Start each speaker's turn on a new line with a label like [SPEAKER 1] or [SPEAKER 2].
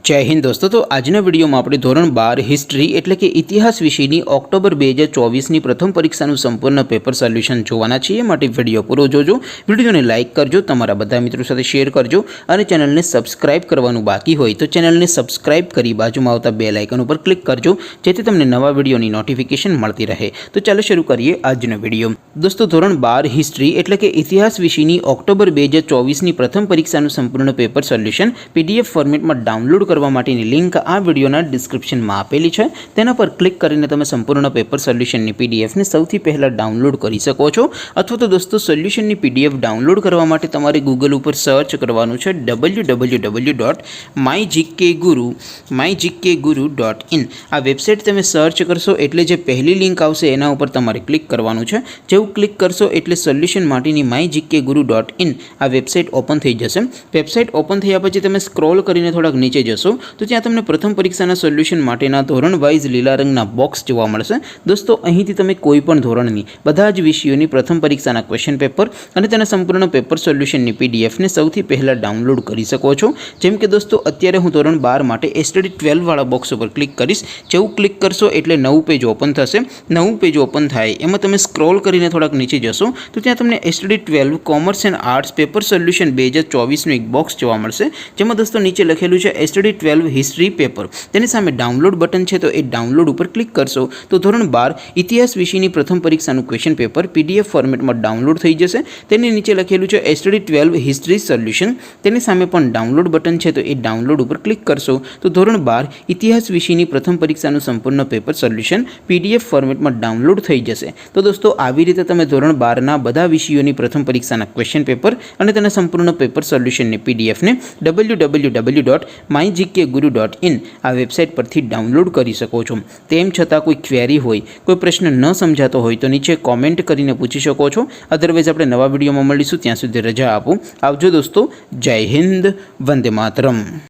[SPEAKER 1] जय हिंद दोस्तों। तो આજના વિડીયોમાં આપણે ધોરણ 12 હિસ્ટ્રી એટલે કે ઇતિહાસ વિષયની ઓક્ટોબર 2024ની પ્રથમ પરીક્ષાનું સંપૂર્ણ પેપર સોલ્યુશન જોવાના છીએ। માટે વિડીયો પૂરો જોજો, વિડીયોને લાઇક કરજો, તમારા બધા મિત્રો સાથે શેર કરજો અને ચેનલને સબસ્ક્રાઇબ કરવાનું બાકી હોય તો ચેનલને સબસ્ક્રાઇબ કરી બાજુમાં આવતા બેલ આઇકન ઉપર ક્લિક કરજો જેથી તમને નવા વિડીયોની નોટિફિકેશન મળતી રહે। તો ચાલો શરૂ કરીએ આજનો વિડીયો। દોસ્તો ધોરણ 12 હિસ્ટ્રી એટલે કે ઇતિહાસ વિષયની ઓક્ટોબર 2024ની પ્રથમ પરીક્ષાનું સંપૂર્ણ પેપર સોલ્યુશન પીડીએફ ફોર્મેટમાં ડાઉનલોડ કરવા માટેની લિંક આ વિડીયોના ડિસ્ક્રિપ્શનમાં આપેલી છે। તેના પર ક્લિક કરીને તમે સંપૂર્ણ પેપર સોલ્યુશનની પીડીએફને સૌથી પહેલાં ડાઉનલોડ કરી શકો છો। અથવા તો દોસ્તો સોલ્યુશનની પીડીએફ ડાઉનલોડ કરવા માટે તમારે ગૂગલ ઉપર સર્ચ કરવાનું છે www.mygkguru.in। આ વેબસાઇટ તમે સર્ચ કરશો એટલે જે પહેલી લિંક આવશે એના ઉપર તમારે ક્લિક કરવાનું છે। જેવું ક્લિક કરશો એટલે સોલ્યુશન માટેની mygkguru.in આ વેબસાઇટ ઓપન થઈ જશે। વેબસાઇટ ઓપન થયા પછી તમે સ્ક્રોલ કરીને થોડાક નીચે જશો तो ત્યાં તમને પ્રથમ પરીક્ષાના સોલ્યુશન માટેના ધોરણ વાઇઝ લીલા રંગના બોક્સ જોવા મળશે। દોસ્તો અહીંથી તમે કોઈ પણ ધોરણની બધા જ વિષયોની પ્રથમ પરીક્ષાના ક્વેશ્ચન પેપર અને તેના સંપૂર્ણ પેપર સોલ્યુશનની પીડીએફને સૌથી પહેલાં ડાઉનલોડ કરી શકો છો। જેમ કે દોસ્તો અત્યારે હું ધોરણ 12 માટે એસટીડી 12 વાળા બોક્સ ઉપર ક્લિક કરીશ। જેવું ક્લિક કરશો એટલે નવું પેજ ઓપન થશે। નવું પેજ ઓપન થાય એમાં તમે સ્ક્રોલ કરીને થોડાક નીચે જશો તો ત્યાં તમને STD 12 commerce and arts paper solution 2024નું એક બોક્સ જોવા મળશે। જેમાં દોસ્તો નીચે લખેલું છે એસટીડી 12 हिस्ट्री पेपर। तेनी सामे डाउनलॉड बटन है तो ये डाउनलॉड पर क्लिक करशो तो धोरण 12 इतिहास विषयनी प्रथम परीक्षाનું क्वेश्चन पेपर पीडीएफ फॉर्मेट में डाउनलॉड थई जशे। तेनी नीचे लखेलुं छे एसटीडी 12 हिस्ट्री सोल्यूशन। तेनी सामे पण डाउनलॉड बटन है तो ये डाउनलॉड पर क्लिक करशो तो धोरण 12 इतिहास विषयनी प्रथम परीक्षाનું संपूर्ण पेपर सोल्यूशन पीडीएफ फॉर्मेट में डाउनलॉड थई जशे। तो दोस्तों આવી રીતે તમે ધોરણ 12 ના બધા વિષયોની પ્રથમ પરીક્ષાના ક્વેશ્ચન પેપર અને તેના સંપૂર્ણ પેપર સોલ્યુશનની પીડીએફ ને www.mygkguru.in આ વેબસાઇટ પરથી ડાઉનલોડ કરી શકો છો। તેમ છતાં કોઈ ક્વેરી હોય, કોઈ પ્રશ્ન ન સમજાતો હોય તો નીચે કોમેન્ટ કરીને પૂછી શકો છો। અધરવાઇઝ આપણે નવા વિડીયોમાં મળીશું, ત્યાં સુધી રજા આપો। આવજો દોસ્તો। જય હિન્દ, વંદે માતરમ।